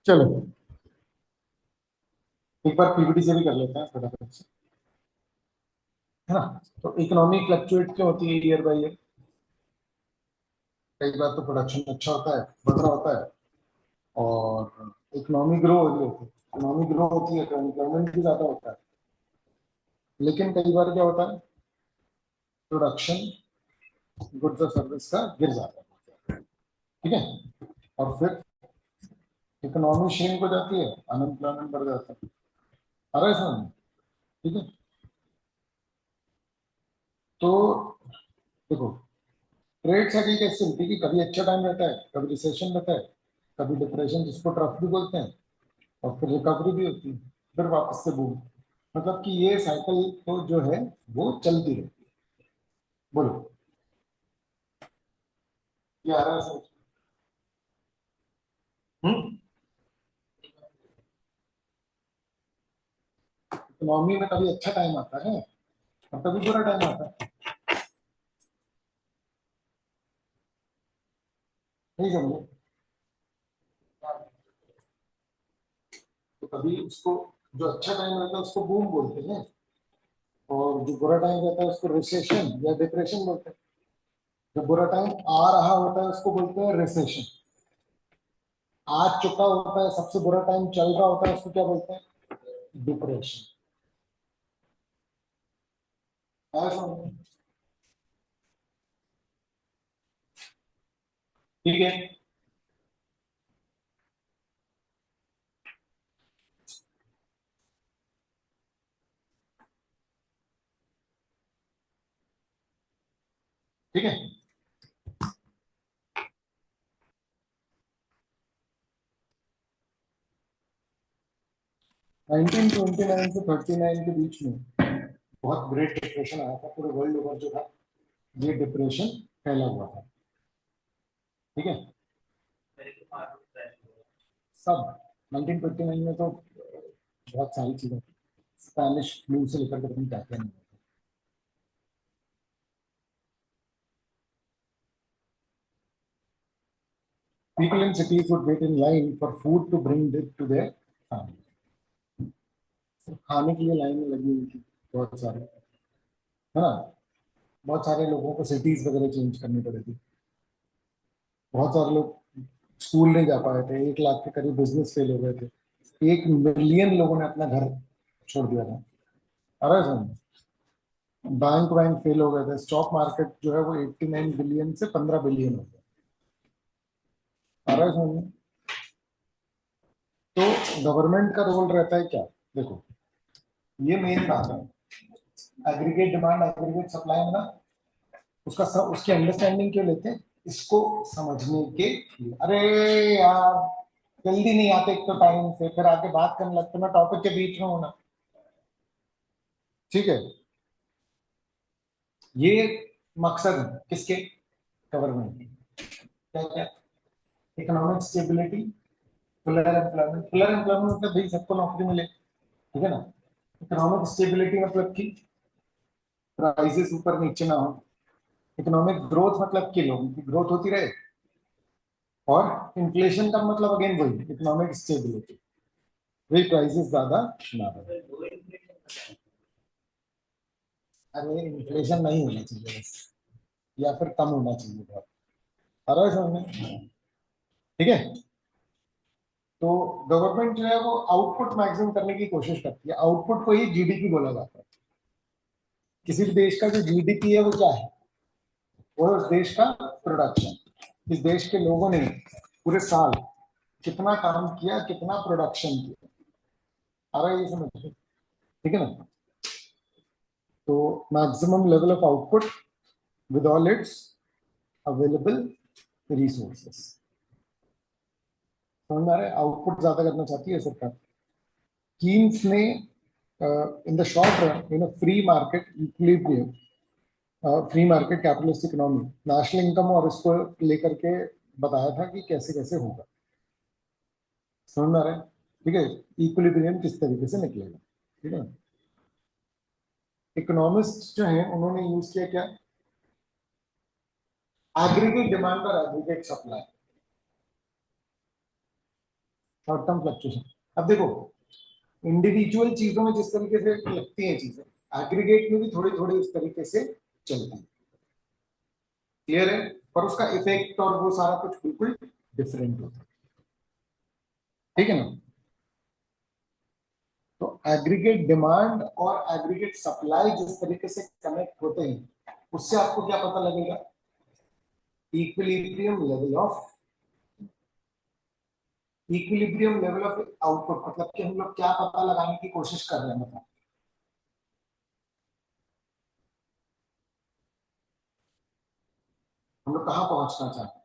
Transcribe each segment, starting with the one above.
चलो एक बार पीपीटी से भी कर लेते हैं फटाफट से, है ना। तो इकोनॉमी फ्लक्चुएट क्यों होती है ईयर बाय ईयर? कई बार तो प्रोडक्शन अच्छा होता है, बढ़ रहा होता है, और इकोनॉमी ग्रो हो रही होती है, इकोनॉमी ग्रो होती है तो एम्प्लॉयमेंट भी ज्यादा होता है। लेकिन कई बार क्या होता है, प्रोडक्शन गुड्स और सर्विस का गिर जाता है, ठीक है। और फिर इकोनॉमी श्रिंक हो जाती है, अनएम्प्लॉयमेंट बढ़ जाता है। आ रहा है समझ में? ठीक है। तो देखो, ट्रेड साइकिल कैसे चलती है कि कभी अच्छा टाइम रहता है, कभी रिसेशन रहता है, कभी डिप्रेशन जिसको ट्रफ भी बोलते हैं, और फिर रिकवरी भी होती है, फिर वापस से बूम। मतलब कि ये साइकिल तो जो है वो चलती रहती है। बोलो, ये आ रहा है समझ? हम्म। इकोनॉमी में कभी अच्छा टाइम आता है और कभी बुरा टाइम आता है। नहीं समझे? तो कभी उसको, जो अच्छा टाइम रहता है उसको बूम बोलते हैं, और जो बुरा टाइम रहता है उसको रिसेशन या डिप्रेशन बोलते हैं। जो बुरा टाइम आ रहा होता है उसको बोलते हैं रिसेशन। आ चुका होता है, सबसे बुरा टाइम चल रहा होता है, उसको क्या बोलते हैं? डिप्रेशन। ऐसा, ठीक है। ठीक है। 1929 से 39 के बीच में बहुत ग्रेट डिप्रेशन आया था, पूरे वर्ल्ड ओवर जो था ये डिप्रेशन फैला हुआ था। ठीक है। सब 1929 में तो बहुत सारी चीजें, स्पेनिश फ्लू से लेकर के तुम क्या क्या नहीं। People in cities would wait in line for food to bring it to their family. खाने के लिए लाइन में लगी हुई थी बहुत सारे, है ना। बहुत सारे लोगों को सिटीज वगैरह चेंज करनी पड़ी थी। बहुत सारे लोग स्कूल नहीं जा पाए थे, 1 लाख के करीब बिजनेस फेल हो गए थे, 1 मिलियन लोगों ने अपना घर छोड़ दिया था। अरे समझ, बैंक बैंक फेल हो गए थे, स्टॉक मार्केट जो है वो 89 बिलियन से 15 बिलियन हो गया। अरे समझ। तो गवर्नमेंट का रोल रहता है क्या? देखो, ये मेन बात है, एग्रीगेट डिमांड एग्रीगेट सप्लाई में ना, उसकी अंडरस्टैंडिंग क्यों लेते हैं? इसको समझने के लिए। अरे यार, जल्दी नहीं आते एक तो टाइम से, फिर आके बात करने लगते, मैं टॉपिक के बीच में होना। ठीक है। ये मकसद है किसके? गवर्नमेंट के। क्या क्या? इकोनॉमिक स्टेबिलिटी, फुलर एम्प्लॉयमेंट मतलब भाई सबको नौकरी मिले, ठीक है ना। इकोनॉमिक स्टेबिलिटी मतलब कि प्राइसेस ऊपर नीचे ना हो। इकोनॉमिक ग्रोथ मतलब कि लोगों की ग्रोथ होती रहे। और इन्फ्लेशन का मतलब अगेन वही इकोनॉमिक स्टेबिलिटी, वही प्राइसेस ज्यादा ना बढ़े। अरे इन्फ्लेशन नहीं होना चाहिए बस, या फिर कम होना चाहिए बहुत। अरे समझ में? ठीक है। तो गवर्नमेंट जो है वो आउटपुट मैक्सिमम करने की कोशिश करती है, आउटपुट को ही जीडीपी बोला जाता है। किसी भी देश का जो जीडीपी है वो क्या है? वो है उस देश का प्रोडक्शन। इस देश के लोगों ने पूरे साल कितना काम किया, कितना प्रोडक्शन किया। आ रहा है ये समझ में? ठीक है ना। तो maximum level of output with all it's available resources. समझ में आ रहा है? आउटपुट ज्यादा करना चाहती है सरकार। कीन्स ने in the short run in free market equilibrium, free market capitalist economy, national income और इसको लेकर के बताया था कि कैसे कैसे होगा। समझ में आ रहा है? ठीक है। इक्विलिब्रियम किस तरीके से निकलेगा, ठीक है। इकोनॉमिस्ट जो है उन्होंने यूज किया क्या? एग्रीगेट डिमांड और aggregate supply. Short term fluctuation. अब देखो, इंडिविजुअल चीजों में जिस तरीके से लगती हैं चीजें, एग्रीगेट में भी थोड़ी थोड़ी इस तरीके से चलती है। क्लियर है? पर उसका इफेक्ट और वो सारा कुछ बिल्कुल डिफरेंट होता है। ठीक है ना? तो एग्रीगेट डिमांड और एग्रीगेट सप्लाई जिस तरीके से कनेक्ट होते हैं, उससे आपको क्या पता लगेगा? इक्विलिब्रियम लेवल ऑफ आउटपुट, मतलब कि हम लोग क्या पता लगाने की कोशिश कर रहे हैं, मतलब हम लोग कहाँ पहुंचना चाहते हैं?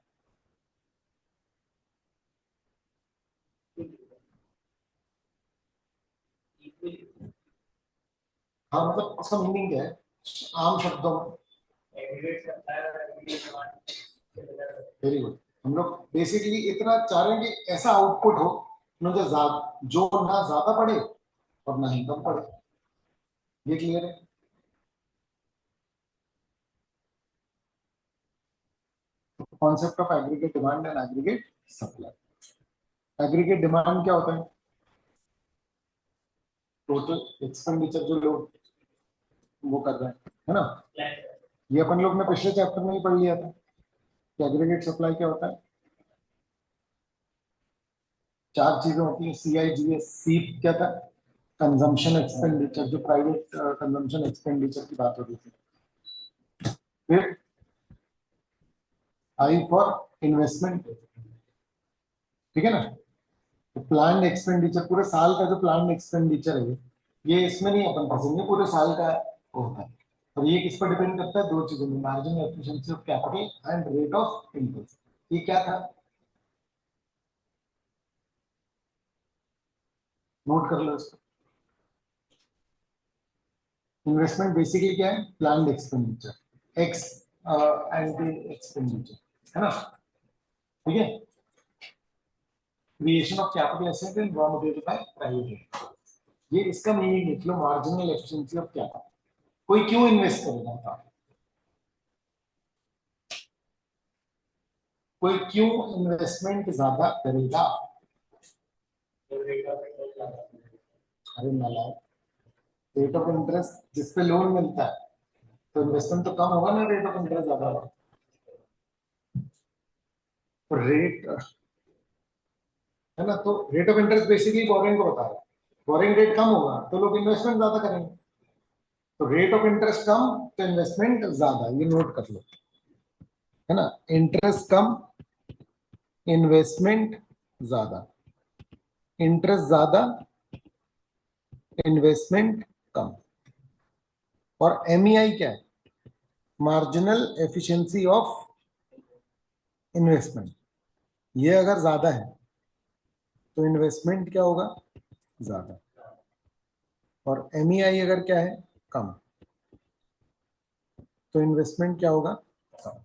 हाँ, मतलब उसका मीनिंग क्या है आम शब्दों में? Very good. हम लोग बेसिकली इतना चाह रहे हैं कि ऐसा आउटपुट हो जो ना ज्यादा पड़े और ना ही कम पड़े। ये क्लियर है? Concept of aggregate demand and aggregate supply. Aggregate demand क्या होता है? टोटल एक्सपेंडिचर जो लोग वो कर रहे हैं, है ना? ये अपन लोग ने पिछले चैप्टर में ही पढ़ लिया था कि एग्रीगेट सप्लाई क्या होता है। चार चीजें होती हैं, CIGS। सी क्या था? कंजम्पशन एक्सपेंडिचर, जो प्राइवेट कंजम्पशन एक्सपेंडिचर की बात हो रही थी। फिर आई फॉर इन्वेस्टमेंट। ठीक है ना? तो प्लान एक्सपेंडिचर, पूरे साल का जो प्लान एक्सपेंडिचर है, ये इसमें नहीं अपन फंसेंगे, पूरे साल का होता है। और ये किस पर डिपेंड करता है? दो चीजों में, margin efficiency of capital and rate of interest. ये क्या था? नोट कर लो इसको। इन्वेस्टमेंट बेसिकली क्या है? Plan expenditure, x anti expenditure, है ना? ठीक है? Creation of capital asset and raw material by private. ये इसका मीनिंग निकलो, मार्जिनल एफिशिएंसी ऑफ कैपिटल। कोई क्यों इन्वेस्ट करेगा बताओ? कोई क्यों इन्वेस्टमेंट ज्यादा करेगा? अरे नालायक, रेट ऑफ इंटरेस्ट जिस पे लोन मिलता है, तो इन्वेस्टमेंट तो कम होगा ना, रेट ऑफ इंटरेस्ट ज्यादा होगा। तो रेट, है ना? तो rate of interest basically boring को बता रहा है। बोरिंग रेट कम होगा तो लोग इन्वेस्टमेंट ज्यादा करेंगे। तो रेट ऑफ इंटरेस्ट कम तो इन्वेस्टमेंट ज्यादा, ये नोट कर लो, है ना? इंटरेस्ट कम, इन्वेस्टमेंट ज्यादा। इंटरेस्ट ज्यादा, इन्वेस्टमेंट कम। और MEI क्या है? Marginal efficiency of investment. ये अगर ज्यादा है तो इन्वेस्टमेंट क्या होगा? ज्यादा। और MEI अगर क्या है? कम, तो इन्वेस्टमेंट क्या होगा? कम।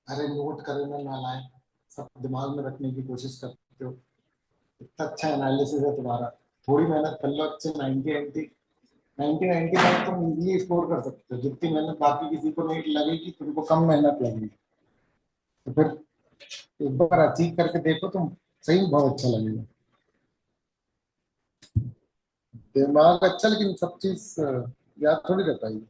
अरे नोट करे ना नालायक, सब दिमाग में रखने की कोशिश करते हो। इतना अच्छा एनालिसिस है तुम्हारा। थोड़ी मेहनत कर लो, अच्छे 90 तुम इजीली स्कोर कर सकते हो। जितनी मेहनत बाकी किसी को नहीं लगेगी, तुमको कम मेहनत लगेगी। तो फिर एक बार अचीव करके देखो तुम, सही में बहुत अच्छा लगेगा। दिमाग अच्छा, लेकिन सब चीज याद थोड़ी रह पाएगी।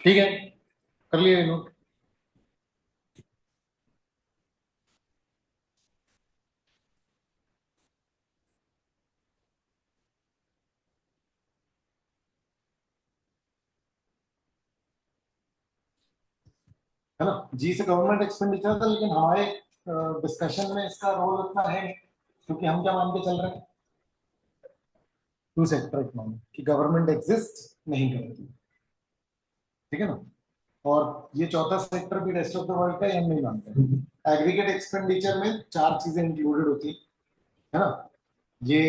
ठीक है, कर लिए नोट। है ना, जी से गवर्नमेंट एक्सपेंडिचर था, लेकिन हमारे डिस्कशन में इसका रोल उतना है नहीं, क्योंकि हम क्या मान के चल रहे हैं, टू सेक्टर इकोनॉमी, कि गवर्नमेंट एग्जिस्ट नहीं करती। ठीक है ना, और ये चौथा सेक्टर भी रेस्ट ऑफ द वर्ल्ड का, ये हम नहीं मानते। एग्रीगेट एक्सपेंडिचर में चार चीजें इंक्लूडेड होती है ना, ये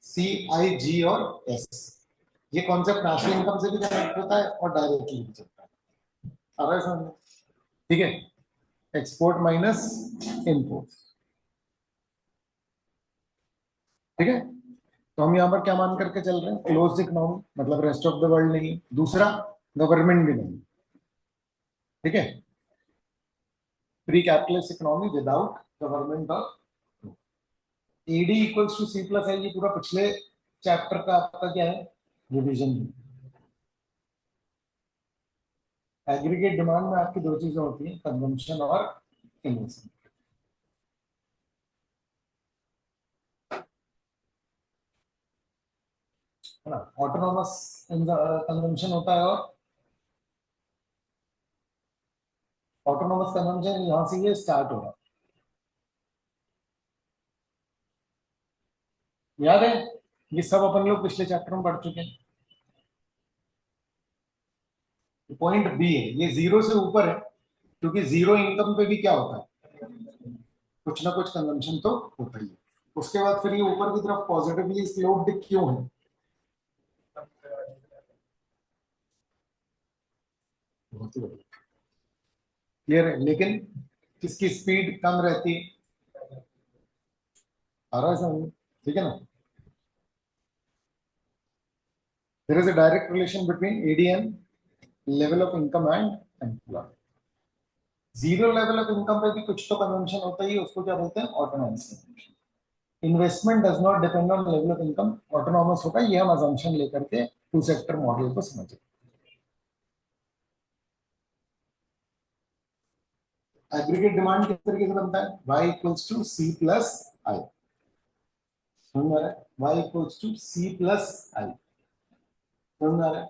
सी, आई, जी और एस। ये कॉन्सेप्ट नेशनल इनकम से भी कनेक्ट होता है और डायरेक्टली भी चलता है। आ रहा है समझ में? ठीक है, एक्सपोर्ट माइनस इम्पोर्ट। ठीक है, तो हम यहाँ पर क्या मान करके चल रहे हैं, क्लोज इकोनॉमी, मतलब रेस्ट ऑफ द वर्ल्ड नहीं, दूसरा गवर्नमेंट भी नहीं। ठीक है, pre capitalist economy without government और AD equals to C plus I, ये पूरा पिछले चैप्टर का आपका क्या है, रिवीजन। एग्रीगेट डिमांड में आपकी दो चीजें होती हैं, कंजम्पशन और इन्वेस्टमेंट। है ना, ऑटोनॉमस कंजम्पशन होता है, और ऑटोनॉमस कंजम्पशन यहां से ये स्टार्ट हो रहा है, याद है, ये सब अपन लोग पिछले चैप्टर में पढ़ चुके हैं। पॉइंट बी है, ये जीरो से ऊपर है, क्योंकि जीरो इनकम पे भी क्या होता है, कुछ ना कुछ कंजम्पशन तो होता ही है। उसके बाद फिर ये ऊपर की तरफ पॉजिटिवली स्लोप्ड क्यों है, बहुत ही बढ़िया, क्लियर है, लेकिन किसकी स्पीड कम रहती है, आ रहा है समझ में? ठीक है ना, there is a direct relation between ADM, level of income and employ. Zero level of income पे भी कुछ तो कंजम्पशन होता ही है, उसको क्या बोलते हैं, autonomous consumption. Investment does not depend on level of income, autonomous होगा, ये हम अजम्पशन लेकर के टू सेक्टर मॉडल को समझे। एग्रीगेट डिमांड किस तरीके से बनता है, y equals to C plus I, समझ में आ रहा है, y equals to C plus I, समझ में आ रहा है?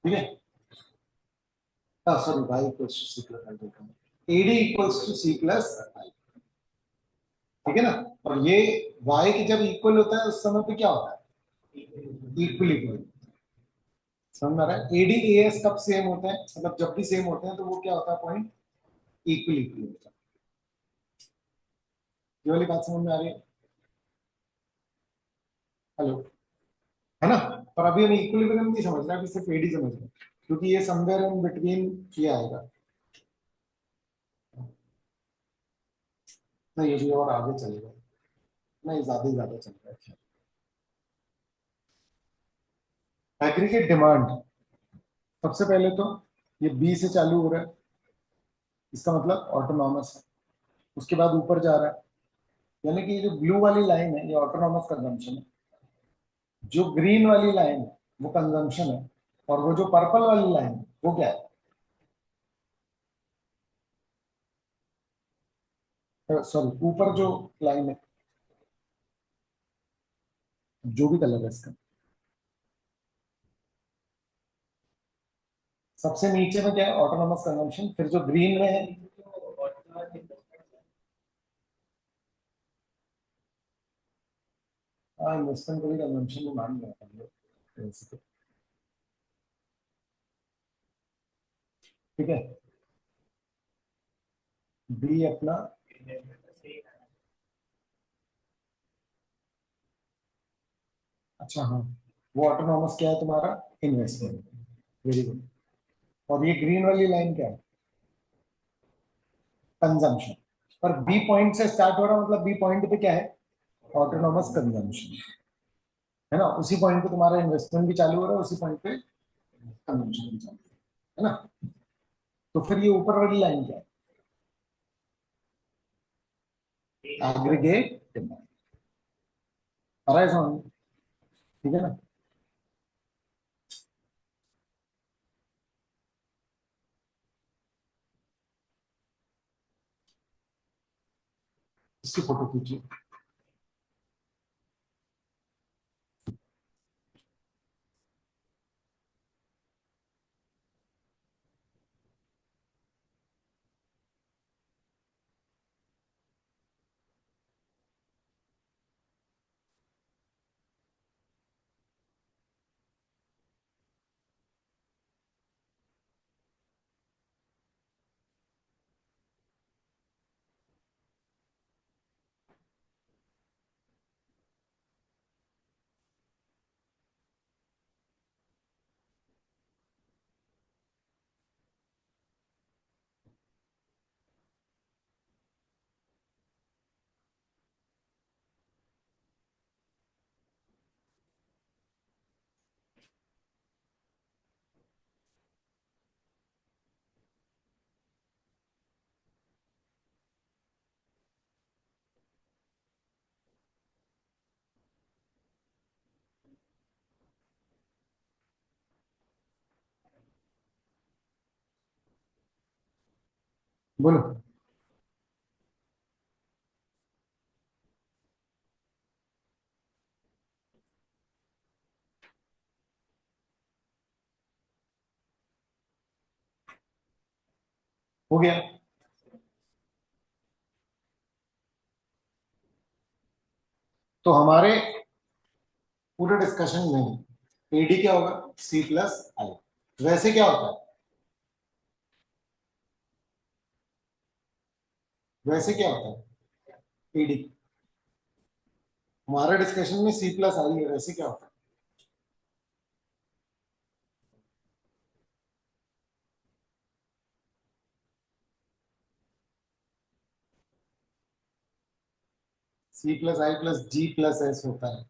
ठीक है, sorry, y equals to C plus I, AD equals to C plus I. ठीक है ना, और ये y के जब इक्वल होता है उस समय पे क्या होता है, इक्वल। समझ में आ रहा है, एडी एएस कब सेम होते हैं, मतलब जब भी सेम होते हैं तो वो क्या होता है, पॉइंट इक्वल होता है। ये वाली बात समझ में आ रही है? हेलो, है ना, पर अभी हम इक्विलिब्रियम नहीं समझ रहे, अभी सिर्फ एडी समझ रहे हैं, क्योंकि ये समवेयर इन बिटवीन ये आएगा। नहीं, ये भी और आगे चलेगा, नहीं ज्यादा ही ज्यादा चल रहा है। एग्रीगेट डिमांड, सबसे पहले तो ये बी से चालू हो रहा है, इसका मतलब ऑटोनॉमस है, उसके बाद ऊपर जा रहा है, यानी कि ये जो ब्लू वाली लाइन है ये ऑटोनॉमस कंजम्पशन है, जो ग्रीन वाली लाइन है वो कंजम्पशन है, और वो जो पर्पल वाली लाइन है वो क्या है, सॉरी, ऊपर जो लाइन है, जो भी कलर है इसका, सबसे नीचे में क्या है, ऑटोनॉमस कंजम्पशन, फिर जो ग्रीन में है, हाँ, इन्वेस्टमेंट को भी कंजम्पशन में मान लिया हम लोग वैसे तो। ठीक है, बी अपना, अच्छा हाँ, वो ऑटोनॉमस क्या है तुम्हारा, इन्वेस्टमेंट, वेरी गुड। और ये ग्रीन वाली लाइन क्या है, कंजम्पशन, पर बी पॉइंट से स्टार्ट हो रहा, मतलब बी पॉइंट पे क्या है, ऑटोनॉमस कंजम्पशन, है ना, उसी पॉइंट पे तुम्हारा इन्वेस्टमेंट भी चालू हो रहा है, उसी पॉइंट पे कंजम्पशन भी चालू है ना। तो फिर ये ऊपर वाली लाइन क्या है, एग्रीगेट डिमांड, आ रहा है समझ में? ठीक है ना, इसकी फोटो खींचिए। बोलो। हो गया। तो हमारे पूरे डिस्कशन में एडी क्या होगा? सी प्लस आई। वैसे क्या होता है? वैसे क्या होता है एडी? हमारे डिस्कशन में सी प्लस आई है, वैसे क्या होता है? सी प्लस आई प्लस जी प्लस एस होता है।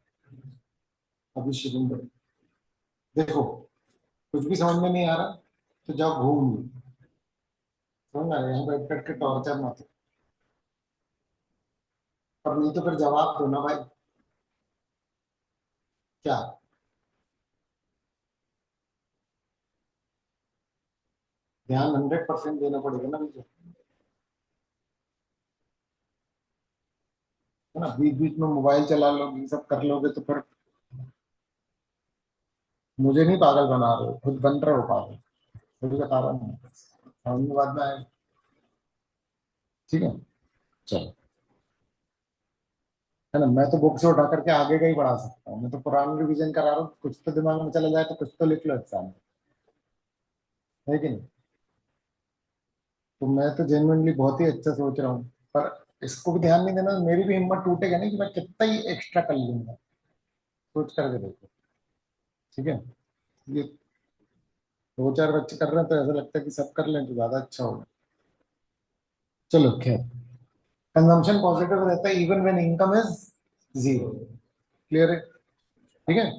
अभी शुरू में देखो, कुछ भी समझ में नहीं आ रहा तो जाओ घूम लो। समझ आ रहा है? यहाँ बैठ करके टॉर्चर मत। और नहीं तो फिर जवाब दो ना भाई। क्या? ध्यान 100% देना पड़ेगा ना मुझे, है ना? बीच बीच में मोबाइल चला लोगे, ये सब कर लोगे तो फिर मुझे नहीं पागल बना रहे हो, खुद बन रहे हो पागल। मुझे बता रहा हूँ, समझ में बाद में आए। ठीक है, चलो। है ना? मैं तो बुक से उठा करके आगे का ही पढ़ा सकता हूँ, मैं तो पुरानी रिवीजन करा रहा हूँ, कुछ तो दिमाग में चला जाए तो कुछ तो लिख लो एग्जाम में। है कि नहीं? तो मैं तो जेन्युइनली बहुत ही अच्छा सोच रहा हूँ, पर इसको भी ध्यान नहीं देना, मेरी भी हिम्मत टूटेगा नहीं कि मैं कितना ही एक्स्ट्रा कर लूंगा। सोच करके देखो। ठीक है? ये दो चार बच्चे कर रहे हैं तो ऐसा लगता है कि सब कर लें तो ज्यादा अच्छा होगा। चलो खैर, कंजम्पशन पॉजिटिव रहता है even when income is zero. Clear है? ठीक है।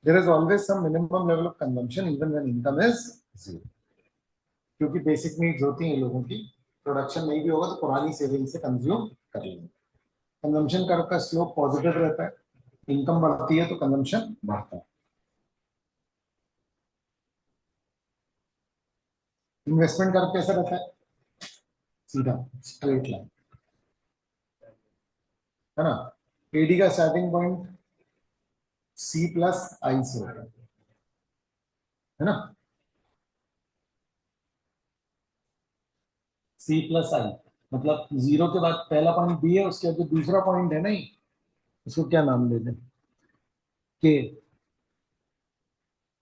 There is always some minimum level of consumption even when income is zero, क्योंकि बेसिक नीड्स होती हैं लोगों की। प्रोडक्शन नहीं भी होगा तो पुरानी सेविंग से कंज्यूम कर लेंगे। कंजम्पशन कर्व का स्लोप पॉजिटिव रहता है, इनकम बढ़ती है तो कंजम्पशन बढ़ता है। इन्वेस्टमेंट कर्व कैसा रहता है? सीधा स्ट्रेट लाइन, है ना? एडी का स्टार्टिंग पॉइंट सी प्लस आई से होता है ना? सी प्लस आई मतलब जीरो के बाद पहला पॉइंट बी है, उसके बाद जो दूसरा पॉइंट है ना, इसको क्या नाम दे दें? के।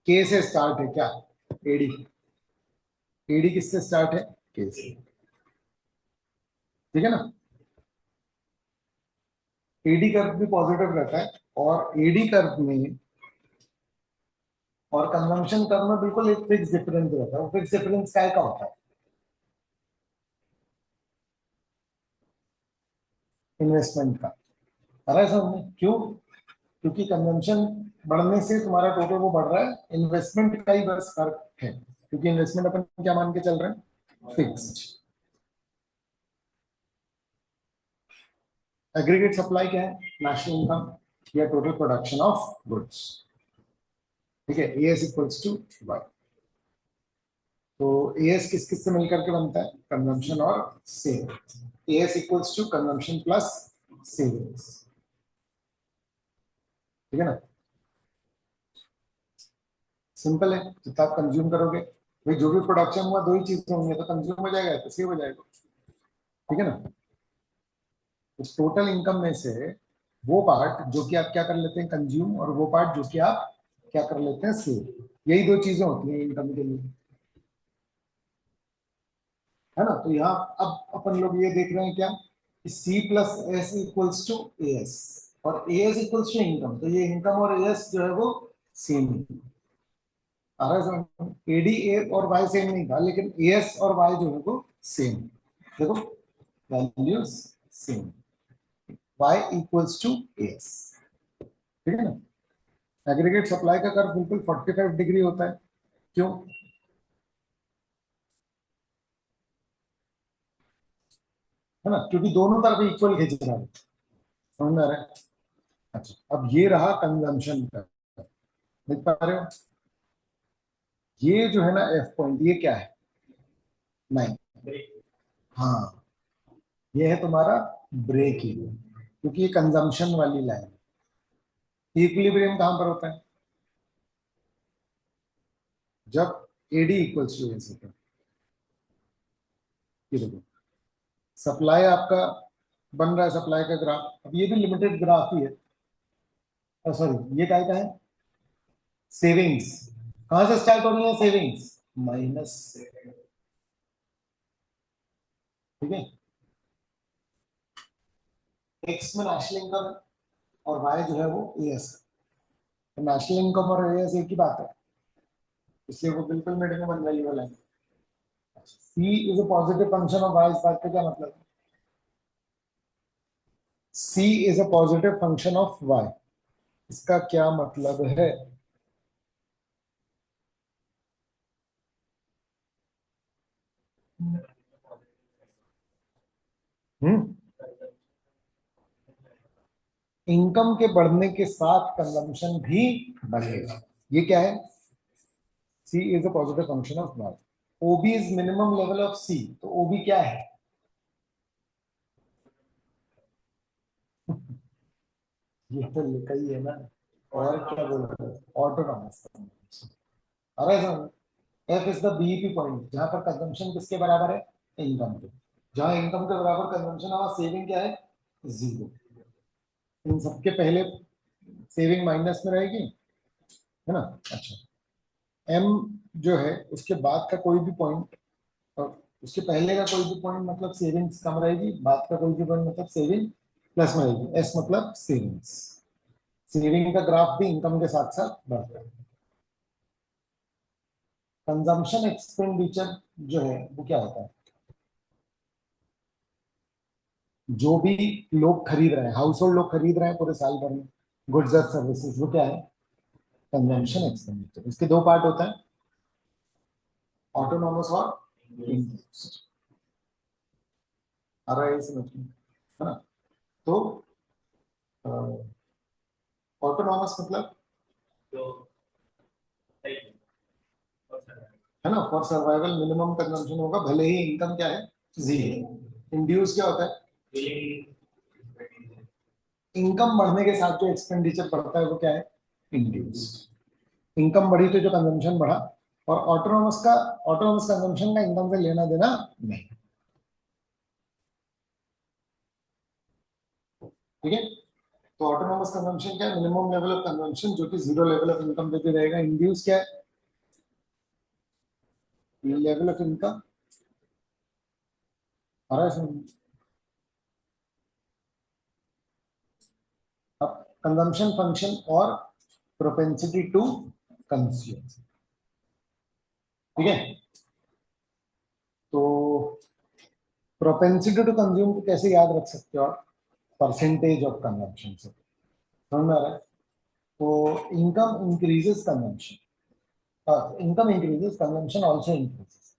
के से स्टार्ट है क्या? एडी। एडी किससे स्टार्ट है? के से। ठीक है ना? एडी कर्व भी पॉजिटिव रहता है, और एडी कर्व में और कंजम्पशन कर्व में बिल्कुल एक फिक्स डिफरेंस रहता है। वो फिक्स डिफरेंस क्या का होता है? इन्वेस्टमेंट का। आ रहा है समझ में? क्यों? क्योंकि कंजम्पशन बढ़ने से तुम्हारा टोटल वो बढ़ रहा है, इन्वेस्टमेंट का ही बस फर्क है, क्योंकि इन्वेस्टमेंट अपन क्या मान के चल रहे हैं? फिक्स्ड। एग्रीगेट सप्लाई क्या है? नेशनल इनकम या टोटल प्रोडक्शन ऑफ गुड्स। ठीक है, A is equals to Y. तो एएस किस किस से मिलकर के बनता है, कंजम्पशन और savings. AS equals to consumption plus savings, ठीक है ना। सिंपल है, जितना आप कंज्यूम करोगे, भाई जो भी प्रोडक्शन हुआ दो ही चीज होंगी, तो कंज्यूम हो जाएगा तो सेव हो जाएगा, ठीक है ना। उस टोटल इनकम में से वो पार्ट जो कि आप क्या कर लेते हैं कंज्यूम, और वो पार्ट जो कि आप क्या कर लेते हैं सेव, यही दो चीजें होती हैं इनकम के लिए, है ना। तो यहाँ अब अपन लोग ये देख रहे हैं क्या, C plus S equals to A S, और A S equals to income, तो ये इनकम और ए एस जो है वो सेम है। एडी ए और वाई सेम नहीं था, लेकिन ए एस और वाई जो है वो सेम, देखो values same, Y equals to A S, ठीक है ना। एग्रीगेट सप्लाई का कर्व बिल्कुल 45 डिग्री होता है, क्यों, है ना, क्योंकि दोनों तरफ इक्वल खींच रहा है, समझ में आ रहा है। अच्छा, अब ये रहा कंजम्पशन का, देख पा रहे हो, ये जो है ना एफ पॉइंट, ये क्या है, नहीं, हाँ, ये है तुम्हारा ब्रेक इवन, क्योंकि ये कंजम्पशन वाली लाइन है। इक्विलिब्रियम कहां पर होता है, जब एडी इक्वल्स टू एस होता है। ये देखो, सप्लाई आपका बन रहा है, सप्लाई का ग्राफ, अब ये भी लिमिटेड ग्राफ ही है, सॉरी ये क्या है, सेविंग्स, कहां से स्टार्ट हो रही है सेविंग्स, माइनस, ठीक है, एक्स में नेशनल इनकम और वाई जो है वो एएस, तो नेशनल इनकम और एएस एक ही बात है, इसलिए वो बिल्कुल मीटिंग में बन रही है। C is a positive function of Y, इस बात का क्या मतलब है, C is a positive function of Y, इसका क्या मतलब है, हम्म, इनकम के बढ़ने के साथ कंजम्पशन भी बढ़ेगा, ये क्या है, C is a positive function of Y, OB is minimum level of C, तो ओबी क्या है, ये तो लिखा ही है ना, और क्या बोल रहे हैं, ऑटोनॉमस, अरे F is the BEP point, जहां पर कंजम्पशन किसके बराबर है, इनकम के, जहां इनकम के बराबर कंजम्पशन है वहां सेविंग क्या है, जीरो, इन सबके पहले सेविंग माइनस में रहेगी, है ना। अच्छा, एम जो है उसके बाद का कोई भी पॉइंट, और उसके पहले का कोई भी पॉइंट मतलब सेविंग्स कम रहेगी, बाद का कोई भी पॉइंट मतलब सेविंग प्लस में रहेगी, एस मतलब सेविंग्स, सेविंग का ग्राफ भी इनकम के साथ साथ बढ़ता है। कंजम्पशन एक्सपेंडिचर जो है वो क्या होता है, जो भी लोग खरीद रहे हैं, हाउस होल्ड लोग खरीद रहे हैं पूरे साल भर में, गुड्स और सर्विसेज, वो क्या है, कंजम्पशन एक्सपेंडिचर, इसके दो पार्ट होता है, ऑटोनॉमस और इंड्यूस्ड, आ रहा है ये समझ में, है ना। तो ऑटोनॉमस मतलब, है ना, फॉर सर्वाइवल मिनिमम कंजम्पशन होगा, भले ही इनकम क्या है, जीरो। इंड्यूस क्या होता है, इनकम बढ़ने के साथ जो एक्सपेंडिचर बढ़ता है वो क्या है, इंड्यूस्ड, इनकम बढ़ी तो जो कंजम्पशन बढ़ा, और ऑटोनॉमस का, ऑटोनॉमस कंजम्पशन का इनकम से लेना देना नहीं, ठीक है। तो ऑटोनॉमस कंजम्पशन क्या है, मिनिमम लेवल ऑफ कंजम्पशन जो कि जीरो लेवल ऑफ इनकम पे भी रहेगा, इंड्यूस क्या है, लेवल ऑफ इनकम, अब कंजम्पशन फंक्शन और प्रोपेंसिटी टू कंज्यूम, ठीक है। तो प्रोपेंसिटी टू कंज्यूम को कैसे याद रख सकते हो आप, परसेंटेज ऑफ कंजम्पशन से, समझ में आ रहा है। तो income increases consumption, income increases, consumption also increases,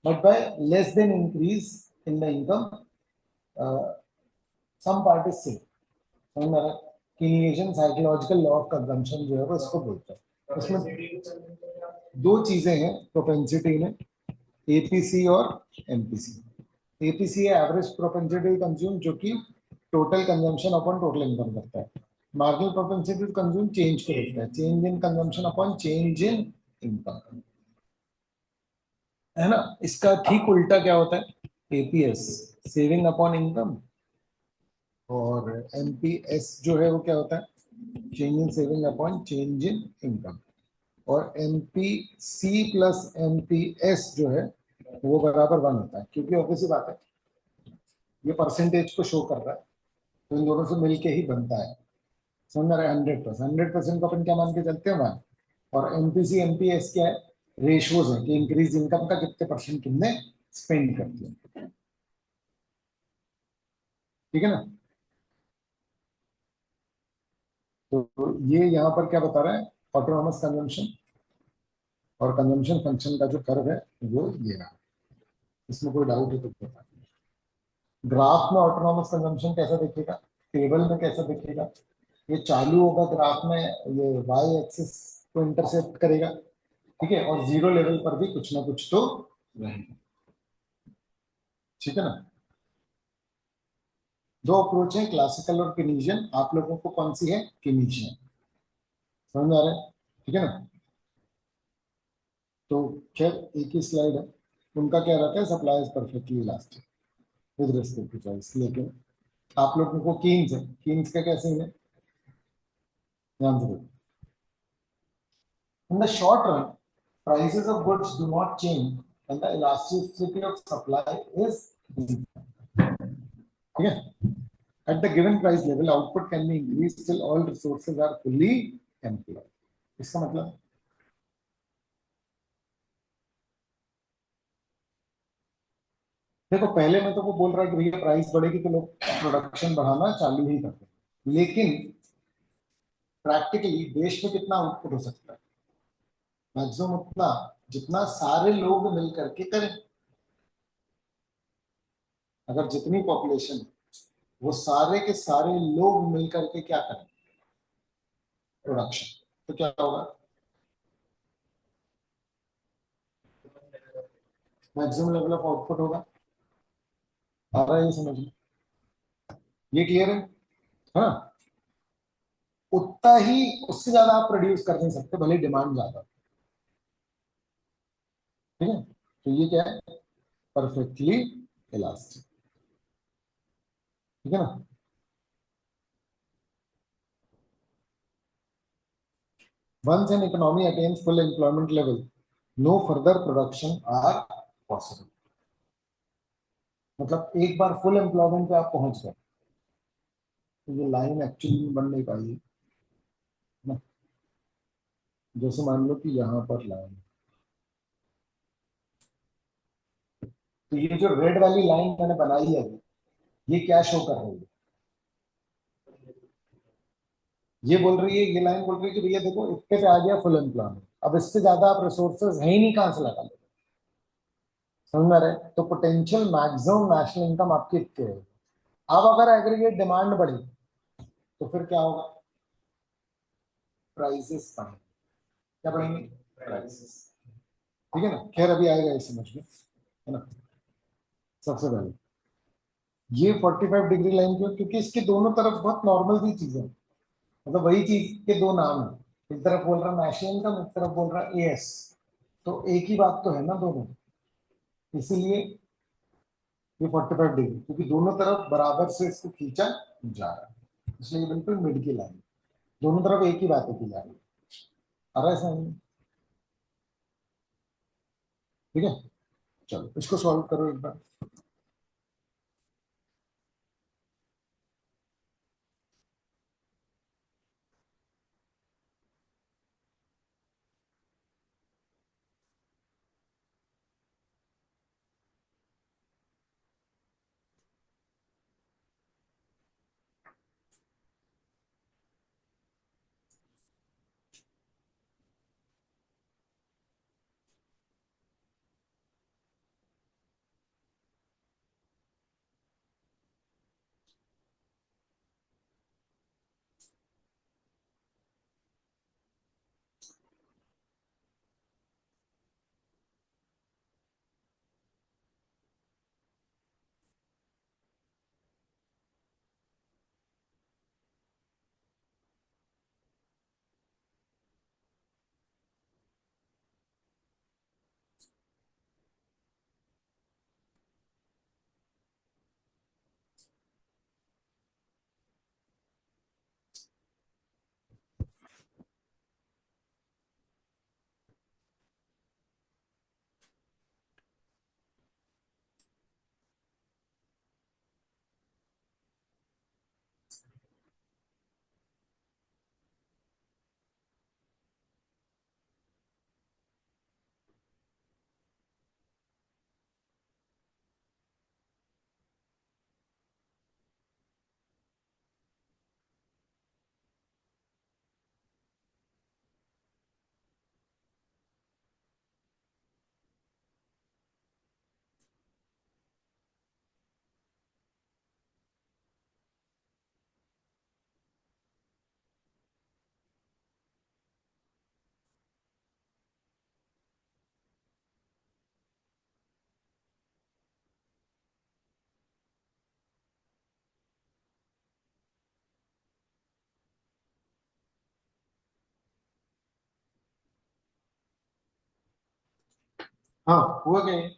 but by less than increase in the income, uh, some part is same, समझ में आ रहा है। Kenyan psychological law of consumption जो है वो इसको बोलते हैं, उसमें दो चीजें हैं प्रोपेंसिटी में, एपीसी और एमपीसी। एपीसी है एवरेज प्रोपेंसिटी टू कंज्यूम, जो कि total consumption upon total income करता है। Marginal propensity to consume change को देखता है, change in consumption upon change in income, है ना। इसका ठीक उल्टा क्या होता है, एपीएस सेविंग अपॉन इनकम, और एमपीएस जो है वो क्या होता है, change in saving upon change in income. और एमपीसी प्लस एमपीएस जो है वो बराबर 1 होता है, क्योंकि ऑब्वियस बात है ये परसेंटेज को शो कर रहा है, तो इन दोनों से मिलके ही बनता है। समझ में आ रहा है, 100%, 100% को अपन क्या मान के चलते हैं 1। और एमपीसी एमपीएस क्या है, रेशियोज है कि इंक्रीज इनकम का कितने परसेंट तुमने स्पेंड कर दिया। ठीक है ना। तो ये यहाँ पर क्या बता रहा है, ऑटोनॉमस कंजम्पशन और कंजम्पशन फंक्शन का जो कर्व है वो ये रहा। इसमें कोई डाउट है तो बता। ग्राफ में ऑटोनॉमस कंजम्पशन कैसा दिखेगा, टेबल में कैसा दिखेगा, ये चालू होगा ग्राफ में, ये वाई एक्सिस को इंटरसेप्ट करेगा, ठीक है, और जीरो लेवल पर भी कुछ ना कुछ तो रहेगा। ठीक है ना। दो अप्रोच है, क्लासिकल और केनीजियन। आप लोगों को कौन सी है, केनीजियन। समझ में आ रहा है, ठीक है ना। तो खैर एक ही स्लाइड है, उनका क्या रहता है, supply is perfectly elastic with respect to price. लेकिन आप लोगों को कीन्स है, कीन्स का कैसे है, ध्यान से देखो। In the short run, prices of goods do not change and the elasticity of supply is zero. ठीक है। At the given price level, output can be increased till all resources are fully employed. इसका मतलब देखो, पहले में तो वो बोल रहा है कि भैया प्राइस बढ़ेगी तो लोग प्रोडक्शन बढ़ाना चालू ही करते हैं, लेकिन प्रैक्टिकली देश में कितना आउटपुट हो सकता है, मैक्सिमम उतना जितना सारे लोग मिल करके करें। अगर जितनी पॉपुलेशन वो सारे के सारे लोग मिल करके क्या करें, प्रोडक्शन, तो क्या होगा, मैक्सिमम लेवल ऑफ आउटपुट होगा। आ रहा है ये समझ में, ये क्लियर है। हाँ, उतना ही, उससे ज्यादा आप प्रोड्यूस कर नहीं सकते भले डिमांड ज्यादा। ठीक है, तो ये क्या है, परफेक्टली इलास्टिक। ठीक है ना। Once an economy attains full employment level, no further production are possible. मतलब एक बार फुल एम्प्लॉयमेंट पे आप पहुंच गए तो ये लाइन एक्चुअली में बन नहीं पाई है ना। जैसे मान लो कि यहाँ पर लाइन, तो ये जो रेड वाली लाइन मैंने बनाई है, ये क्या शो कर रही है, ये बोल रही है, ये लाइन बोल रही है कि भैया देखो इतने पे आ गया फुल एम्प्लॉयमेंट, अब इससे ज्यादा आप रिसोर्सेज है ही नहीं, कहां से लगा लो। समझ में आ रहा है, तो पोटेंशियल मैक्सिमम नेशनल इनकम आपकी इतनी है। अब अगर एग्रीगेट डिमांड बढ़ी तो फिर क्या होगा, प्राइसेस बढ़ेंगे। क्या बढ़ेंगे, प्राइसेस। ठीक है ना। खैर अभी आएगा ये समझ में, है ना। सबसे पहले ये 45 डिग्री लाइन क्यों, क्योंकि इसके दोनों तरफ बहुत नॉर्मल सी चीजें हैं। मतलब वही चीज के दो नाम है, एक तरफ बोल रहा नेशनल इनकम, एक तरफ बोल रहा एएस, तो एक ही बात तो है ना दोनों। इसीलिए ये 45 डिग्री, क्योंकि दोनों तरफ बराबर से इसको खींचा जा रहा है, इसलिए बिल्कुल मिड की लाइन, दोनों तरफ एक ही बात की जा रही है। आ रहा है समझ में? ठीक है, चलो इसको सॉल्व करो एक बार। हाँ हुआ क्या ये?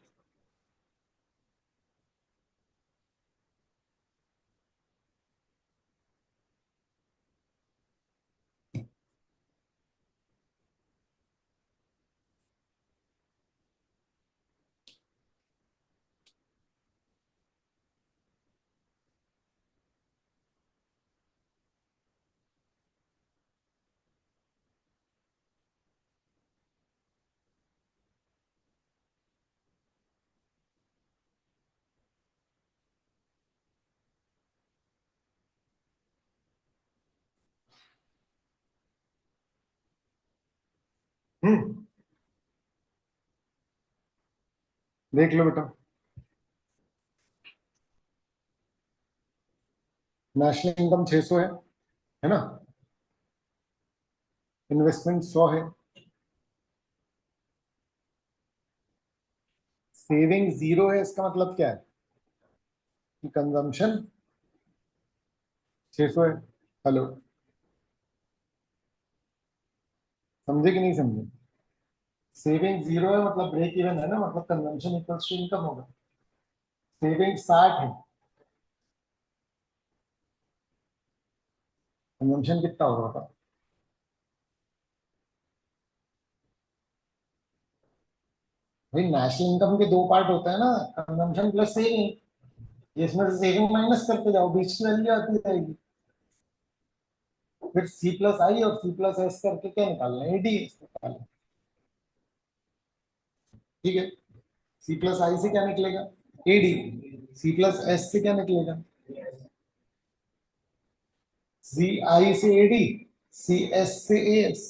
हम्म, देख लो बेटा। नेशनल इनकम 600 है ना? इन्वेस्टमेंट 100 है। सेविंग 0 है, इसका मतलब क्या है कि कंजम्पशन 600 है। हेलो, समझे कि नहीं समझे? सेविंग 0 है मतलब ब्रेक इवन है ना, मतलब कंजम्पशन इक्वल्स टू इनकम होगा। सेविंग 60 है, कंजम्पशन कितना होगा बता? भाई नेशनल इनकम के दो पार्ट होते हैं ना, कंजम्पशन प्लस सेविंग। इसमें से सेविंग माइनस करते जाओ, बीच की वैल्यू आती जाएगी। फिर सी प्लस आई और सी प्लस एस करके क्या निकालना है? एडी निकालना। ठीक है, सी प्लस आई से क्या निकलेगा? एडी। सी प्लस एस से क्या निकलेगा? सी आई से एडी, सी एस से एस।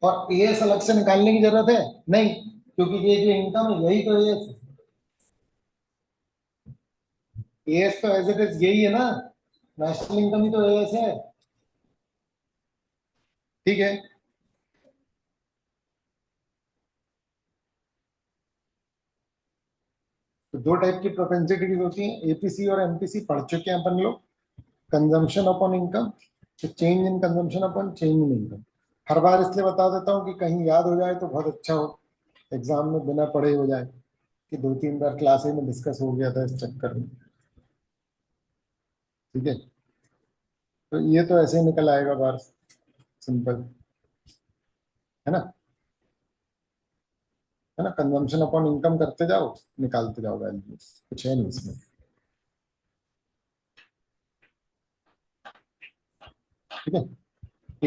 और एएस अलग से निकालने की जरूरत है नहीं, क्योंकि ये जो इनकम है यही तो एएस है। एएस तो एज इट इज यही है ना, नेशनल इनकम ही तो एएस है। ठीक है, तो दो टाइप की प्रोपेंसिटीज होती हैं, एपीसी और एमपीसी पढ़ चुके हैं अपन लोग। कंजम्पशन अपॉन इनकम, तो change in consumption upon change in income. हर बार इसलिए बता देता हूँ कि कहीं याद हो जाए तो बहुत अच्छा हो, एग्जाम में बिना पढ़े हो जाए, कि दो तीन बार क्लास में डिस्कस हो गया था इस चक्कर में। ठीक है, तो ये तो ऐसे ही निकल आएगा बार, सिंपल है ना? है ना, कंजम्पशन अपॉन इनकम करते जाओ, निकालते जाओ वैल्यू, कुछ है नहीं इसमें। ठीक है,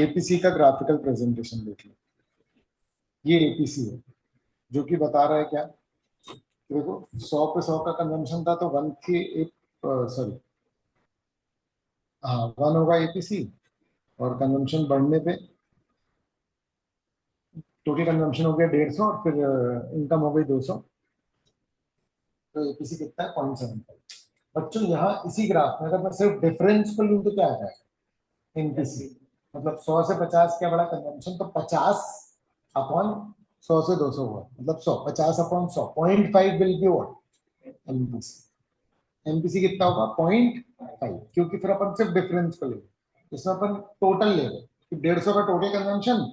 एपीसी का ग्राफिकल प्रेजेंटेशन देख लो। ये एपीसी है, जो कि बता रहा है क्या, देखो 100 पे 100 का कंजम्पशन था तो वन के एक, सॉरी, हाँ वन होगा एपीसी, और कंजम्पशन बढ़ने पे टोटल कंजम्पशन हो गया 150 और फिर इनकम हो गई 200, तो एपीसी कितना है? 0.75। बच्चों यहाँ इसी ग्राफ में अगर मैं सिर्फ डिफरेंस को लूँ तो क्या आ जाएगा? एनपीसी, मतलब 100 से 50 क्या बड़ा कंजम्पशन, तो 50 अपॉन 100 से 200 हुआ, मतलब 100, 50 upon 100, 0.5 will be what? NPC. NPC कितना होगा? 0.5, क्योंकि फिर अपन सिर्फ डिफरेंस को ले रहे, इसमें अपन टोटल ले रहे कि 150 का टोटल कंजम्पशन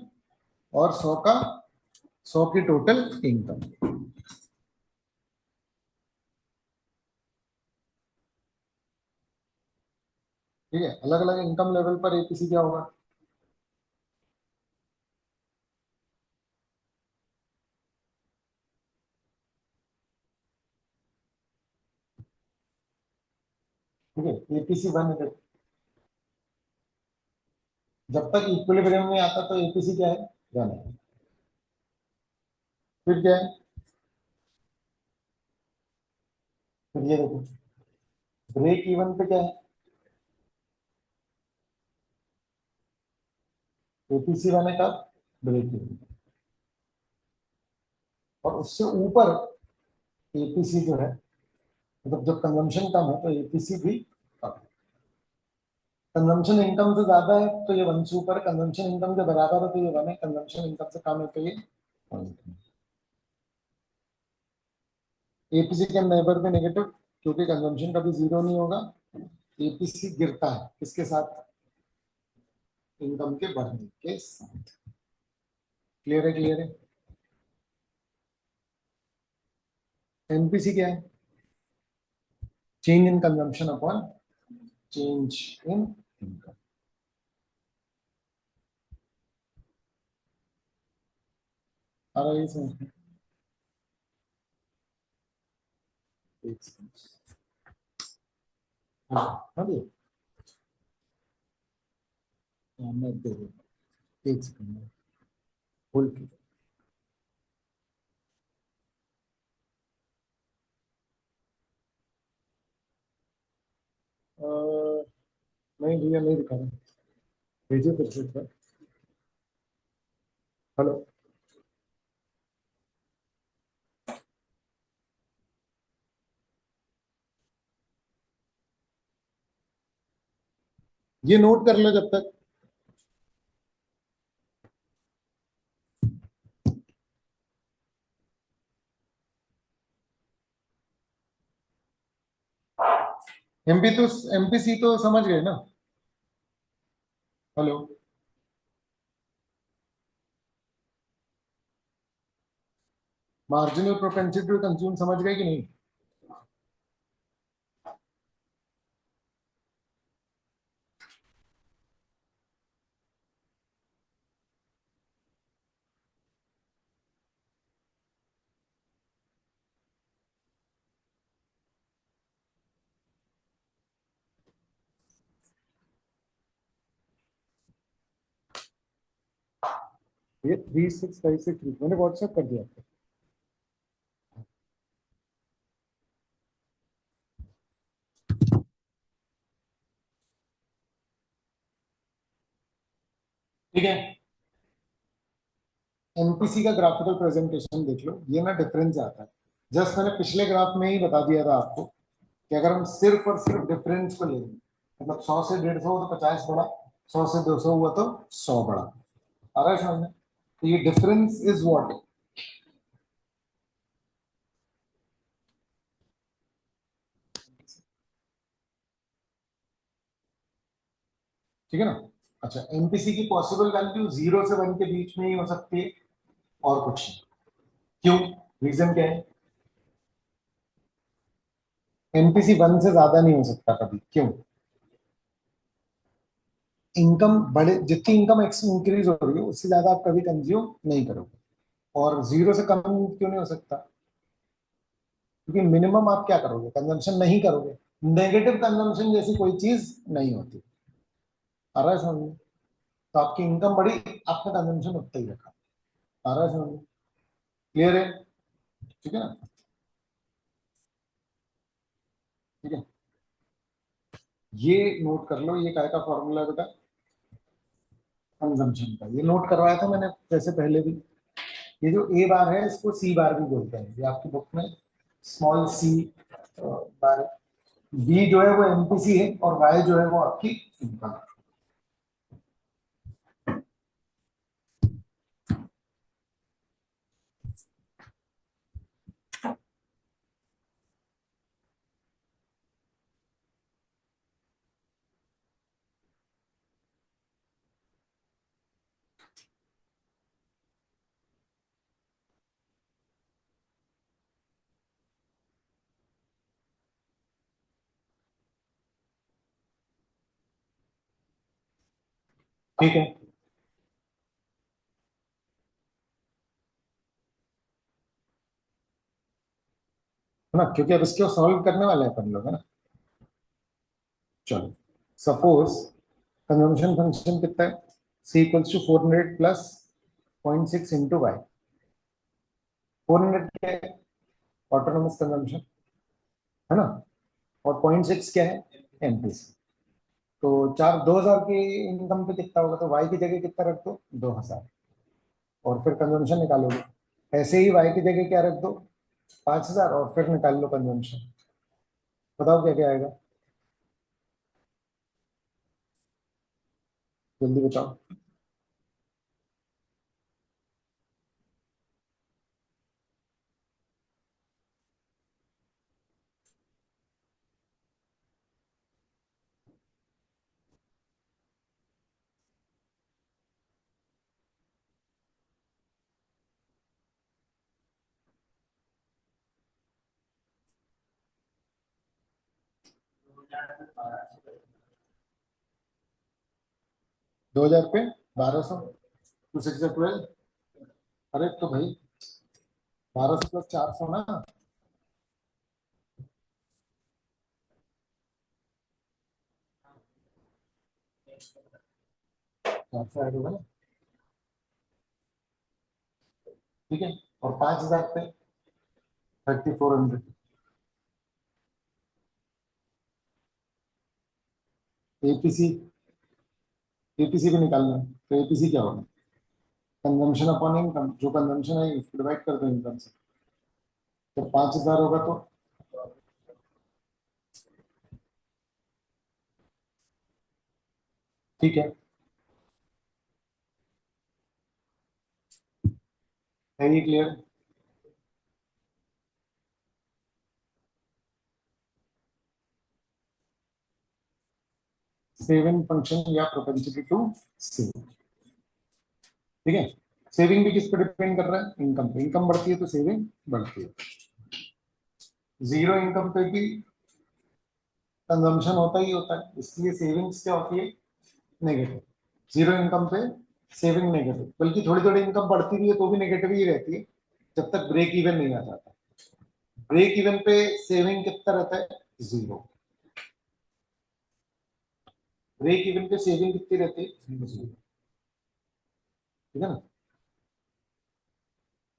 और 100 का, 100 की टोटल इनकम। ठीक है, अलग अलग इनकम लेवल पर एपीसी क्या होगा? ठीक है, एपीसी वन है। जब तक इक्विलिब्रियम नहीं आता तो एपीसी क्या है? वन है। फिर क्या है? फिर ये देखो, ब्रेक इवन पे क्या है? एपीसी वन है कब? Break even. और उससे ऊपर एपीसी जो है, मतलब जब कंजम्पशन कम है तो एपीसी भी कम है। कंजम्पशन इनकम से ज्यादा है तो ये वन से ऊपर, कंजम्पशन इनकम के बराबर है तो ये वन है, कंजम्पशन इनकम से कम है तो ये वन है। एपीसी के नेबर पे नेगेटिव, क्योंकि कंजम्पशन कभी जीरो नहीं होगा। एपीसी गिरता है किसके साथ? इनकम के बढ़ने के साथ। क्लियर है? क्लियर है? एमपीसी क्या है? Change in consumption upon change in income. आ रहा है ये समझ में? एक सेकंड। हाँ हाँ भैया, हाँ, मैं दे दूँ। एक सेकंड होल्ड कीजिए। अ, नहीं भैया नहीं दिखा रहा। भेजिए फिर से एक बार। हेलो। ये नोट कर लो जब तक। एमपीसी तो समझ गए ना? Hello. Marginal propensity to consume समझ गए कि नहीं? ये 36563 मैंने व्हाट्सएप कर दिया आपको। ठीक है। एमपीसी का ग्राफिकल प्रेजेंटेशन देख लो, ये ना डिफरेंस आता है। जस्ट मैंने पिछले ग्राफ में ही बता दिया था आपको कि अगर हम सिर्फ और सिर्फ डिफरेंस को लेंगे, मतलब 100 से 150 हुआ तो 50 बढ़ा, 100 से 200 हुआ तो 100 बढ़ा। आ रहा है समझ में? तो ये डिफरेंस इज व्हाट। ठीक है ना? अच्छा, एमपीसी की पॉसिबल वैल्यू 0 से 1 के बीच में ही हो सकती है, और कुछ नहीं। क्यों? रीजन क्या है? एमपीसी 1 से ज्यादा नहीं हो सकता कभी। क्यों? इनकम बढ़े, जितनी इनकम इंक्रीज हो रही है उससे ज्यादा आप कभी कंज्यूम नहीं करोगे। और 0 से कम क्यों नहीं हो सकता? क्योंकि मिनिमम आप क्या करोगे? कंजम्पशन नहीं करोगे। नेगेटिव कंजम्पशन जैसी कोई चीज नहीं होती। आ रहा है समझ में? तो आपकी इनकम बढ़ी, आपने कंजम्पशन उतना ही रखा। आ रहा है समझ में? क्लियर है? ठीक है ना? ठीक है। ये नोट कर लो, ये काय का फॉर्मूला है बेटा? कंजम्पशन का। ये नोट करवाया था मैंने जैसे पहले भी। ये जो ए बार है इसको सी बार भी बोलते हैं, ये आपकी बुक में स्मॉल सी बार। बी जो है वो एमपीसी है, और वाई जो है वो आपकी इनकम। ठीक है ना? क्योंकि अब इसको सॉल्व करने वाले हैं अपन लोग, है ना? चलो, सपोज कंजम्पशन फंक्शन कितना है? C equals to 400 plus 0.6 into Y. 400 क्या है? ऑटोनोमस कंजम्पशन, है ना? और 0.6 क्या है? एमपीसी। तो चार 2000 की इनकम पे कितना होगा? तो वाई की जगह कितना रख दो? 2000। और फिर कंजम्पशन निकालोगे। ऐसे ही वाई की जगह क्या रख दो? 5000, और फिर निकाल लो कंजम्पशन। बताओ क्या क्या आएगा? जल्दी बताओ। 2000 पे 1200, 2 6 12। अरे तो भाई 1200 प्लस 400 ना, 400 ऐड होगा ना, ठीक है। और 5000 पे 3400। एपीसी, एपीसी भी निकालना है तो एपीसी क्या होगा? कंजम्पशन अपॉन इनकम, जो कंजम्पशन है इसको डिवाइड कर दो इनकम से। तो 5000 होगा तो ठीक है ये क्लियर? सेविंग फंक्शन या प्रोपेंसिटी टू सेव, ठीक है। सेविंग भी किस पर डिपेंड कर रहा है? इनकम पे। इनकम बढ़ती है तो सेविंग बढ़ती है। जीरो इनकम पे भी कंजम्पशन होता ही होता है, इसलिए सेविंग्स क्या होती है? नेगेटिव। जीरो इनकम पे सेविंग नेगेटिव, बल्कि थोड़ी थोड़ी इनकम बढ़ती भी है तो भी नेगेटिव ही रहती है, जब तक ब्रेक इवन नहीं आ जाता। ब्रेक इवन पे सेविंग कितना रहता है? जीरो। ब्रेक इवन पे सेविंग कितनी रहती है? जीरो, ठीक है ना।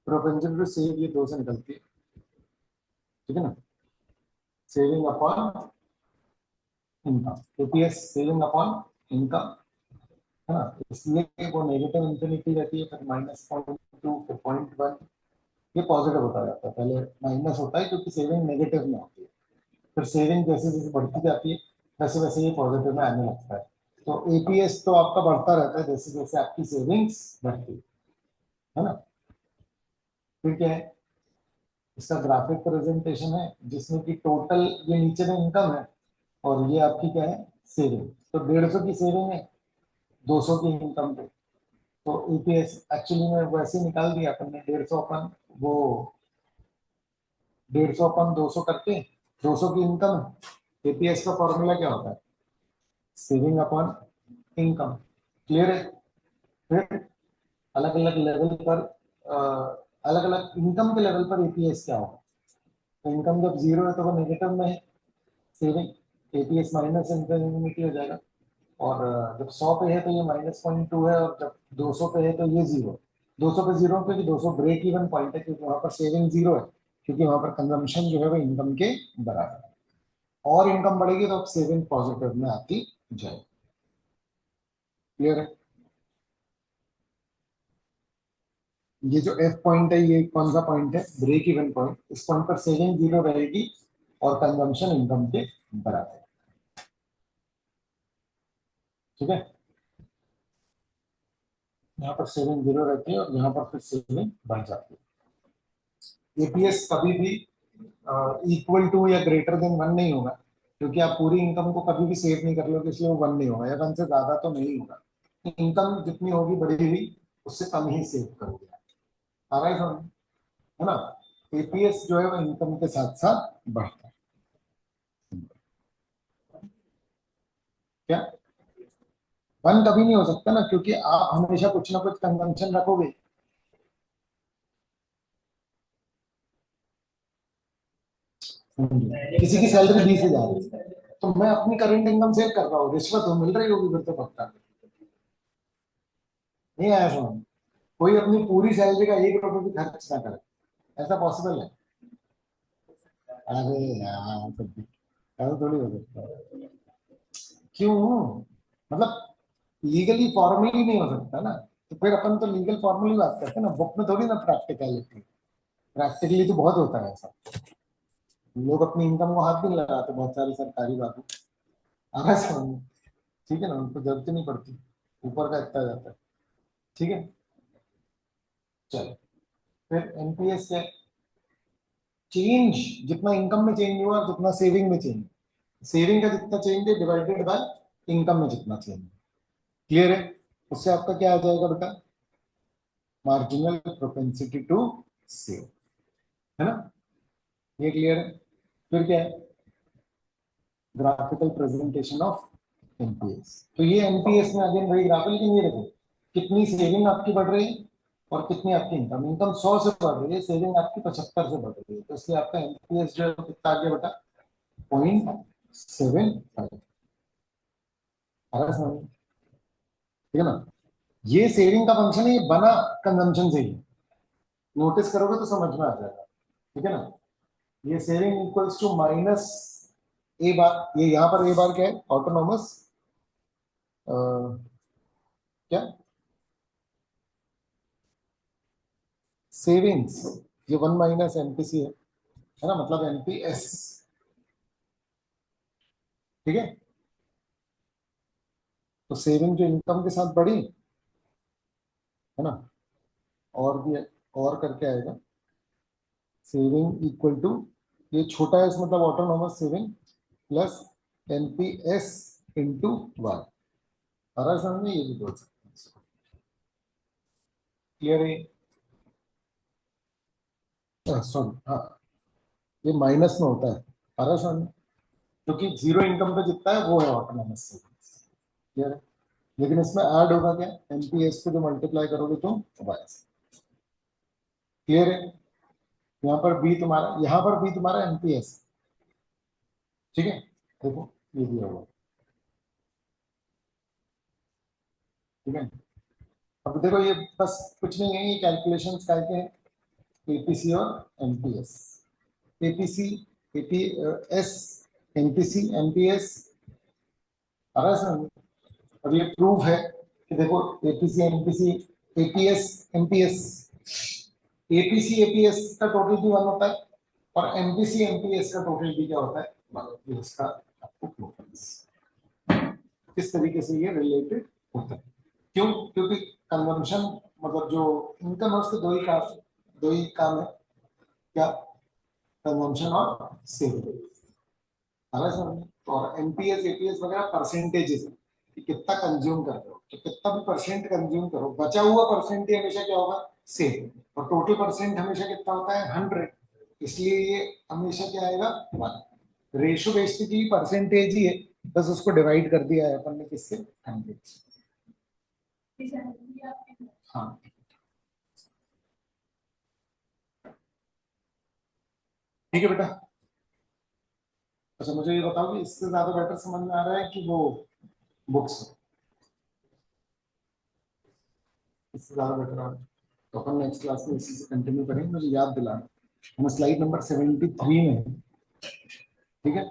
प्रोपेंसिटी टू सेव ये दो से निकलती है, ठीक है ना। Saving upon income, APS saving upon income, है ना। इसलिए वो नेगेटिव इंफिनिटी रहती है, फिर -0.2, फिर 0.1, ये पॉजिटिव होता जाता है। पहले माइनस होता है क्योंकि सेविंग नेगेटिव में होती है, फिर सेविंग जैसे जैसे बढ़ती जाती है वैसे वैसे ये पॉजिटिव में आने लगता है। तो एपीएस तो आपका बढ़ता रहता है जैसे जैसे आपकी सेविंग्स बढ़ती है ना। फिर क्या है? इसका ग्राफिक प्रेजेंटेशन है जिसमें कि टोटल, ये नीचे में इनकम है और ये आपकी क्या है? सेविंग। तो 150 की सेविंग है, 200 की इनकम पे। तो ईपीएस एक्चुअली में वैसे निकाल दिया अपन ने, 150 अपन वो 150 अपन 200 करके, 200 की इनकम है। एपीएस का फॉर्मूला क्या होता है? सेविंग अपॉन इनकम, क्लियर है। फिर अलग अलग लेवल पर, अलग अलग इनकम के लेवल पर एपीएस क्या होगा? तो इनकम जब जीरो है तो वो नेगेटिव में है, सेविंग, एपीएस माइनस इंफिनिटी हो जाएगा। और जब 100 पे है तो ये -0.2 है, और जब 200 पे है तो ये जीरो। 200 पे जीरो क्योंकि 200 ब्रेक इवन पॉइंट है, क्योंकि वहां पर सेविंग जीरो है, क्योंकि वहां पर कंजम्पशन जो है वो इनकम के बराबर है। और इनकम बढ़ेगी तो अब सेविंग पॉजिटिव में आती जाएगी, क्लियर है। ये जो एफ पॉइंट है ये कौन सा पॉइंट है? Break even point. इस पॉइंट पर सेविंग जीरो रहेगी और कंजम्पशन इनकम के बराबर, ठीक है। यहाँ पर सेविंग जीरो रहती है और यहाँ पर फिर सेविंग बढ़ जाती है। एपीएस कभी भी इक्वल टू या ग्रेटर देन 1 नहीं होगा, क्योंकि आप पूरी इनकम को कभी भी सेव नहीं कर लोगे, इसलिए वो 1 नहीं होगा, या 1 से ज्यादा तो नहीं होगा। इनकम जितनी होगी बढ़ी हुई उससे कम ही सेव करोगे, आ रहा है समझ, है ना। एपीएस जो है वो इनकम के साथ साथ बढ़ता है, क्या? 1 कभी नहीं हो सकता ना, क्योंकि आप हमेशा कुछ ना कुछ कंजम्पशन रखोगे। किसी की सैलरी 20,000 है तो मैं अपनी करंट इनकम सेव कर रहा हूँ, रिश्वत हो मिल रही होगी फिर तो पक्का। नहीं आया समझ? कोई अपनी पूरी सैलरी का 1 रुपए भी खर्च ना करे, ऐसा पॉसिबल है? अरे यार तो ऐसा थोड़ी हो सकता है। क्यों? मतलब लीगली फॉर्मली नहीं हो सकता ना, तो फिर अपन तो लीगल फॉर्मली बात करते हैं ना, बुक में थोड़ी ना प्रैक्टिकलिटी। प्रैक्टिकली तो बहुत होता है ऐसा, लोग अपनी इनकम को हाथ भी नहीं लगाते बहुत सारी सरकारी बातों, आगे समझ में? ठीक है ना, उनको जरूरत ही नहीं पड़ती, ऊपर का इतना जाता है, ठीक है। चलो, फिर एनपीएस क्या? चेंज जितना इनकम में चेंज हुआ जितना सेविंग में चेंज, सेविंग का जितना चेंज है डिवाइडेड बाय इनकम में जितना चेंज है, क्लियर है। उससे आपका क्या आ जाएगा बेटा? मार्जिनल प्रोपेंसिटी टू सेव, है ना। ये क्लियर है। फिर क्या है? Graphical presentation of NPS. तो ये एनपीएस में अगेन वही ग्राफ, लेकिन ये देखो कितनी सेविंग आपकी बढ़ रही है और कितनी आपकी इनकम। इनकम 100 से बढ़ रही है, सेविंग आपकी 75 से बढ़ रही है, तो इसलिए आपका एनपीएस जो है वो कितना आगे बटा 0.75। ठीक है ना। ये सेविंग का फंक्शन है, ये बना कंजम्पशन से ही, नोटिस करोगे तो समझ में आ जाएगा। ठीक है ना। ये सेविंग इक्वल्स टू माइनस ए बार, ये यहां पर ए बार क्या है, ऑटोनॉमस क्या सेविंग्स, ये 1 माइनस एनपीसी है ना, मतलब एनपीएस। ठीक है। तो सेविंग जो इनकम के साथ बढ़ी है ना, और भी और करके आएगा सेविंग इक्वल टू, ये छोटा है मतलब autonomous saving plus NPS into Y. आ रहा है समझ में, ये भी बोल सकते हैं। क्लियर है। सॉरी हाँ, ये माइनस में होता है, आ रहा है समझ में, क्योंकि जीरो इनकम पे जितना है वो है ऑटोनॉमस सेविंग्स। क्लियर है। लेकिन इसमें ऐड होगा क्या, एनपीएस को जो मल्टीप्लाई करोगे तुम वाई से। क्लियर है। यहाँ पर बी तुम्हारा, यहाँ पर बी तुम्हारा एनपीएस। ठीक है। देखो ये दिया हुआ। ठीक है। अब देखो ये बस कुछ नहीं है, ये कैलकुलेशंस करके हैं, एपीसी और NPS. APC, APS, NPC, NPS. आ रहा है समझ। अब ये प्रूफ है कि देखो APC NPC, APS MPS, APC APS का टोटल भी 1 होता है और एमपीसी एमपीएस का टोटल भी क्या होता है 1। ये इसका आपको प्रूफ है, किस तरीके से ये रिलेटेड होता है। क्यों, क्योंकि कंजम्पशन मतलब जो इनकम है उसके दो ही काम है, क्या, कंजम्पशन और सेविंग। और एनपीएस एपीएस वगैरह परसेंटेजेस है कि कितना कंज्यूम कर रहे हो, तो कितना भी परसेंट कंज्यूम करो, बचा हुआ परसेंट ही हमेशा क्या होगा, सेव। और टोटल परसेंट हमेशा कितना होता है 100, इसलिए ये हमेशा क्या आएगा 1। रेशो बेसिकली परसेंटेज ही है, बस उसको डिवाइड कर दिया है अपन ने किससे, 100। हाँ ठीक है बेटा। अच्छा मुझे ये बताओ कि इससे ज्यादा बेटर समझ में आ रहा है कि वो बुक्स, इससे ज्यादा बेटर आ रहा है, तो अपन नेक्स्ट क्लास में इसी से कंटिन्यू करेंगे। मुझे याद दिलाना, हम स्लाइड नंबर 73 में है। ठीक है।